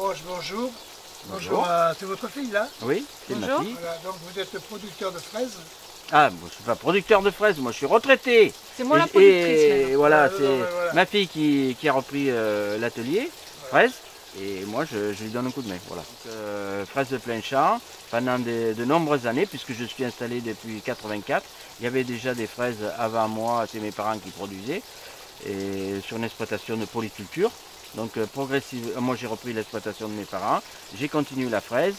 Desroches, bonjour. Bonjour. C'est votre fille là? Oui, c'est ma Bonjour. fille. Voilà, donc vous êtes producteur de fraises. Ah, moi, je suis pas producteur de fraises, moi je suis retraité. C'est moi la Et productrice maintenant. voilà, Ah, non, c'est non, mais voilà. ma fille qui a repris l'atelier fraises. Et moi je lui donne un coup de main. Voilà. Fraises de plein champ pendant de nombreuses années, puisque je suis installé depuis 84. Il y avait déjà des fraises avant moi, c'est mes parents qui produisaient. Et sur une exploitation de polyculture. Donc progressivement, moi j'ai repris l'exploitation de mes parents. J'ai continué la fraise.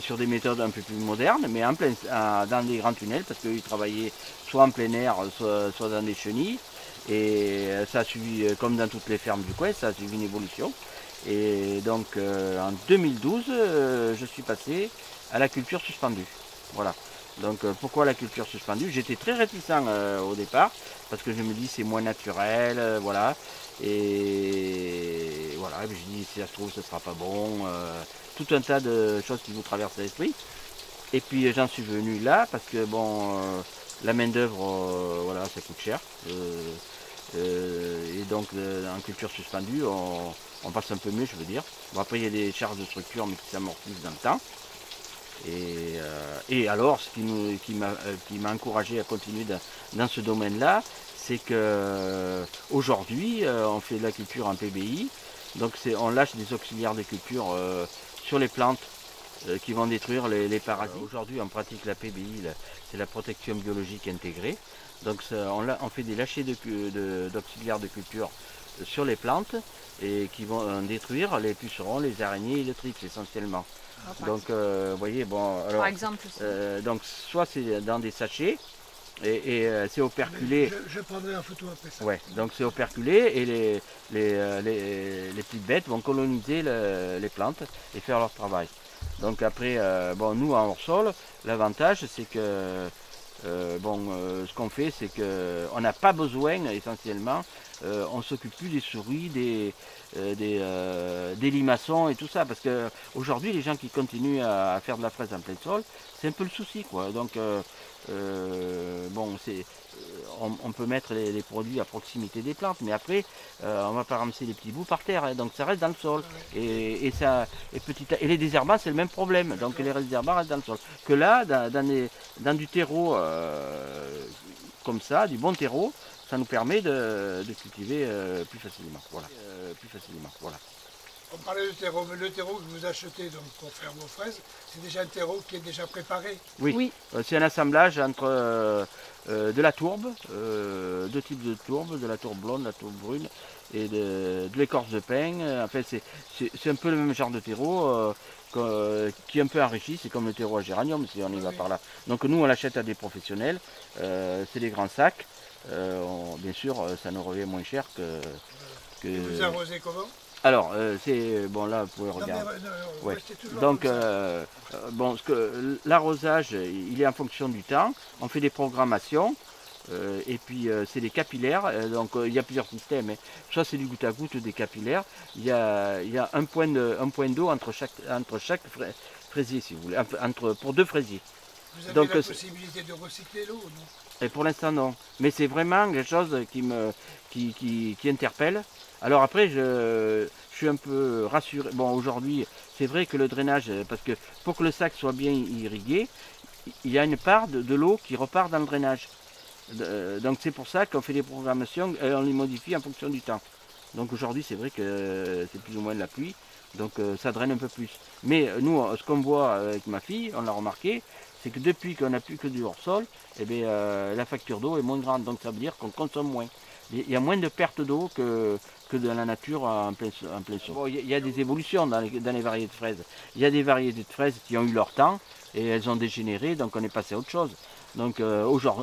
Sur des méthodes un peu plus modernes, mais dans des grands tunnels, parce qu'ils travaillaient soit en plein air, soit dans des chenilles. Et ça a suivi, comme dans toutes les fermes du coin, ça a suivi une évolution. Et donc en 2012, je suis passé à la culture suspendue. Voilà. Donc pourquoi la culture suspendue? J'étais très réticent au départ, parce que je me dis c'est moins naturel, voilà. Et voilà, et puis je dis si ça se trouve ce sera pas bon. Tout un tas de choses qui vous traversent l'esprit. Et puis j'en suis venu là parce que bon, la main d'œuvre, voilà, ça coûte cher. Et donc en culture suspendue, on passe un peu mieux, je veux dire. Bon, après il y a des charges de structure mais qui s'amortissent dans le temps. Et alors, ce qui m'a encouragé à continuer dans ce domaine-là, c'est que aujourd'hui, on fait de la culture en PBI. Donc on lâche des auxiliaires de culture sur les plantes qui vont détruire les parasites. Aujourd'hui, on pratique la PBI, c'est la protection biologique intégrée. Donc on fait des lâchers d'auxiliaires de culture sur les plantes et qui vont détruire les pucerons, les araignées et le tripes essentiellement. Donc vous voyez, bon, alors, Par exemple, donc soit c'est dans des sachets et c'est operculé. Je prendrai en photo après ça. Ouais, donc c'est operculé et les petites bêtes vont coloniser les plantes et faire leur travail. Donc après, bon, nous en hors-sol, l'avantage c'est que ce qu'on fait, c'est qu'on n'a pas besoin essentiellement, on ne s'occupe plus des souris, des limaçons et tout ça, parce qu'aujourd'hui les gens qui continuent à faire de la fraise en plein sol, c'est un peu le souci, quoi. Donc bon, on peut mettre les produits à proximité des plantes, mais après on ne va pas ramasser les petits bouts par terre, hein, donc ça reste dans le sol. Et les désherbants, c'est le même problème, donc les désherbants restent dans le sol. Que là, dans du terreau comme ça, du bon terreau, ça nous permet de cultiver plus facilement. Voilà. Voilà. On parlait de terreau, mais le terreau que vous achetez donc, pour faire vos fraises, c'est déjà un terreau qui est déjà préparé. Oui. C'est un assemblage entre de la tourbe, deux types de tourbe, de la tourbe blonde, de la tourbe brune et de l'écorce de pin. Enfin, c'est un peu le même genre de terreau qui est un peu enrichi, c'est comme le terreau à géranium si on y va par là. Donc nous on l'achète à des professionnels, c'est des grands sacs. Bien sûr ça nous revient moins cher que... Et vous arrosez comment? Alors, bon là vous pouvez regarder. Ouais. Donc bon, l'arrosage il est en fonction du temps. On fait des programmations et puis c'est des capillaires. Donc il y a plusieurs systèmes. Hein. Soit c'est du goutte à goutte ou des capillaires. Il y a un point d'eau entre chaque fraisier si vous voulez, pour deux fraisiers. Vous avez Donc, la possibilité de recycler l'eau, non? Et pour l'instant non. Mais c'est vraiment quelque chose qui interpelle. Alors après je suis un peu rassuré. Bon aujourd'hui c'est vrai que le drainage, parce que pour que le sac soit bien irrigué, il y a une part de l'eau qui repart dans le drainage. Donc c'est pour ça qu'on fait des programmations et on les modifie en fonction du temps. Donc aujourd'hui c'est vrai que c'est plus ou moins de la pluie, donc ça draine un peu plus. Mais nous ce qu'on voit avec ma fille, on l'a remarqué, c'est que depuis qu'on n'a plus que du hors-sol, eh bien, la facture d'eau est moins grande, donc ça veut dire qu'on consomme moins. Il y a moins de pertes d'eau que dans la nature en plein sol. Bon, il y a des évolutions dans les variétés de fraises. Il y a des variétés de fraises qui ont eu leur temps et elles ont dégénéré, donc on est passé à autre chose. Donc,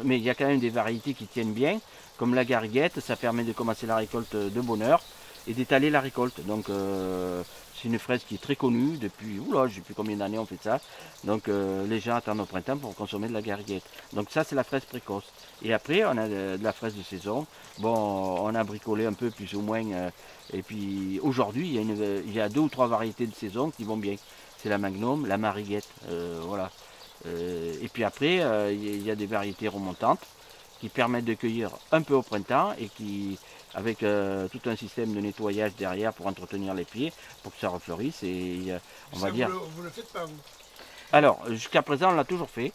mais il y a quand même des variétés qui tiennent bien, comme la gariguette, ça permet de commencer la récolte de bonne heure et d'étaler la récolte. Donc c'est une fraise qui est très connue depuis, oula, je ne sais plus combien d'années on fait ça. Donc les gens attendent au printemps pour consommer de la gariguette. Donc ça c'est la fraise précoce. Et après on a de la fraise de saison. Bon, on a bricolé un peu plus ou moins. Et puis aujourd'hui il y a 2 ou 3 variétés de saison qui vont bien. C'est la magnum, la mariguette, voilà. Et puis après il y a des variétés remontantes qui permettent de cueillir un peu au printemps et qui avec tout un système de nettoyage derrière pour entretenir les pieds, pour que ça refleurisse. Et on va dire. Vous le faites pas, vous? Alors, jusqu'à présent, on l'a toujours fait.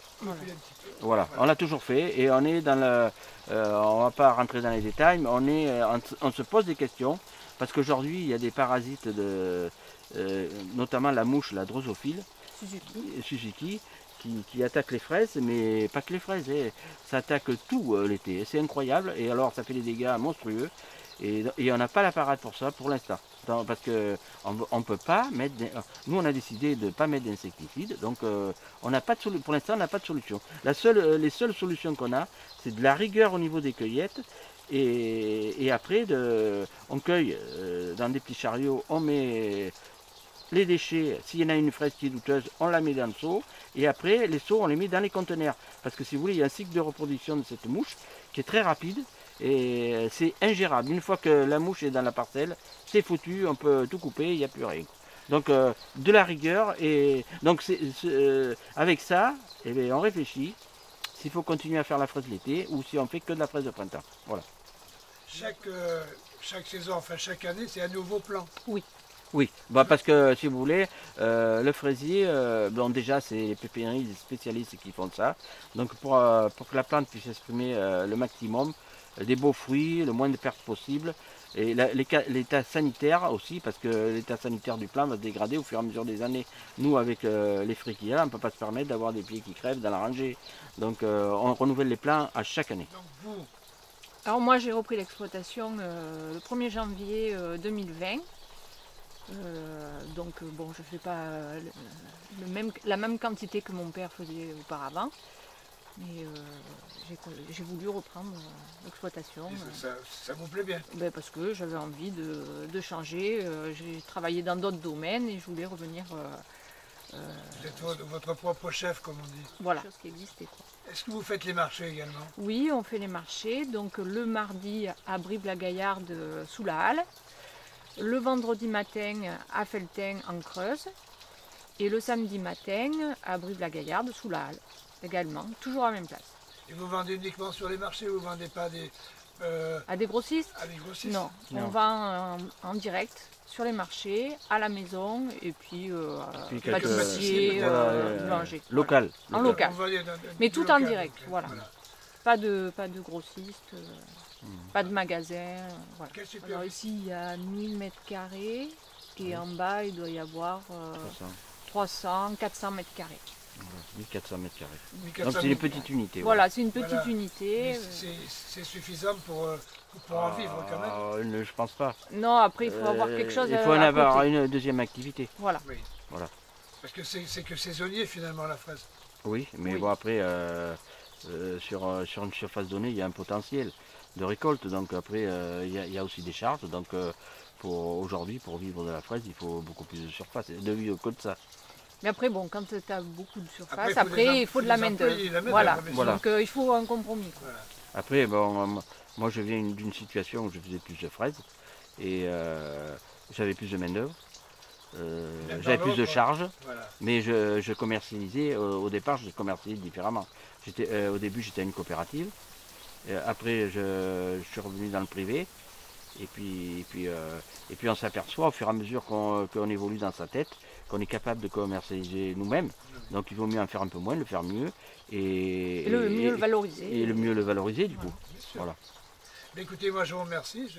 Voilà, on l'a toujours fait et on est dans le. On va pas rentrer dans les détails, mais on se pose des questions parce qu'aujourd'hui, il y a des parasites notamment la mouche, la drosophile, Suzuki, qui attaque les fraises, mais pas que les fraises, ça attaque tout l'été. C'est incroyable et alors ça fait des dégâts monstrueux et on n'a pas la parade pour ça pour l'instant. Parce qu'on ne peut pas mettre. Nous, on a décidé de ne pas mettre d'insecticides, donc on n'a pas de pour l'instant, on n'a pas de solution. Les seules solutions qu'on a, c'est de la rigueur au niveau des cueillettes. Et après, on cueille dans des petits chariots, on met les déchets. S'il y en a une fraise qui est douteuse, on la met dans le seau. Et après, les seaux, on les met dans les conteneurs. Parce que si vous voulez, il y a un cycle de reproduction de cette mouche qui est très rapide. Et c'est ingérable. Une fois que la mouche est dans la parcelle, c'est foutu, on peut tout couper, il n'y a plus rien. Donc de la rigueur. Et donc avec ça, eh bien, on réfléchit s'il faut continuer à faire la fraise l'été ou si on fait que de la fraise de printemps. Voilà. Chaque saison, enfin chaque année, c'est un nouveau plan. Oui. Oui, bah parce que si vous voulez, le fraisier, bon déjà c'est les pépiniéries, les spécialistes qui font ça. Donc pour que la plante puisse exprimer le maximum, des beaux fruits, le moins de pertes possible. Et l'état sanitaire aussi, parce que l'état sanitaire du plant va se dégrader au fur et à mesure des années. Nous, avec les fruits qu'il y a, on ne peut pas se permettre d'avoir des pieds qui crèvent dans la rangée. Donc on renouvelle les plants à chaque année. Donc vous... Alors moi j'ai repris l'exploitation le 1er janvier 2020. Donc bon, je ne fais pas la même quantité que mon père faisait auparavant, mais j'ai voulu reprendre l'exploitation. Ça vous plaît bien? Ben parce que j'avais envie de changer, j'ai travaillé dans d'autres domaines et je voulais revenir. Vous êtes votre propre chef, comme on dit. Voilà, chose qui existait, quoi. Est-ce que vous faites les marchés également? Oui, on fait les marchés, donc le mardi à Brive-la-Gaillarde sous la halle. Le vendredi matin à Felletin en Creuse et le samedi matin à Brive-la-Gaillarde sous la halle également, toujours à la même place. Et vous vendez uniquement sur les marchés ou vous ne vendez pas à des grossistes? À des grossistes? Non, on vend en direct sur les marchés, à la maison et puis pâtissier, boulanger. Local. En local. Mais tout en direct, voilà. Pas de grossistes. Pas de magasin. Voilà. Alors ici il y a 1000 mètres carrés et en bas il doit y avoir 300, 400 mètres carrés. Voilà, 1400 mètres carrés. 1400 Donc c'est une petite unité. Voilà, c'est une petite unité. C'est suffisant pour en vivre quand même? Je pense pas. Non, après il faut avoir quelque chose. Il faut en avoir une deuxième activité. Voilà. Oui. Voilà. Parce que c'est que saisonnier finalement la fraise. Oui, mais bon après sur une surface donnée il y a un potentiel de récolte, donc après il y a aussi des charges, donc aujourd'hui pour vivre de la fraise il faut beaucoup plus de surface, de vivre que de ça. Mais après bon, quand tu as beaucoup de surface, il faut de la main-d'œuvre. Voilà. Donc il faut un compromis. Voilà. Après bon, moi je viens d'une situation où je faisais plus de fraises et j'avais plus de main-d'œuvre. J'avais plus de charges, voilà. Mais je commercialisais, au départ je commercialisais différemment. Au début j'étais à une coopérative. Après, je suis revenu dans le privé, et puis on s'aperçoit au fur et à mesure qu'on évolue dans sa tête, qu'on est capable de commercialiser nous-mêmes. Donc il vaut mieux en faire un peu moins, le faire mieux, et le mieux le valoriser. Et le mieux le valoriser du coup. Voilà. Mais écoutez, moi je vous remercie.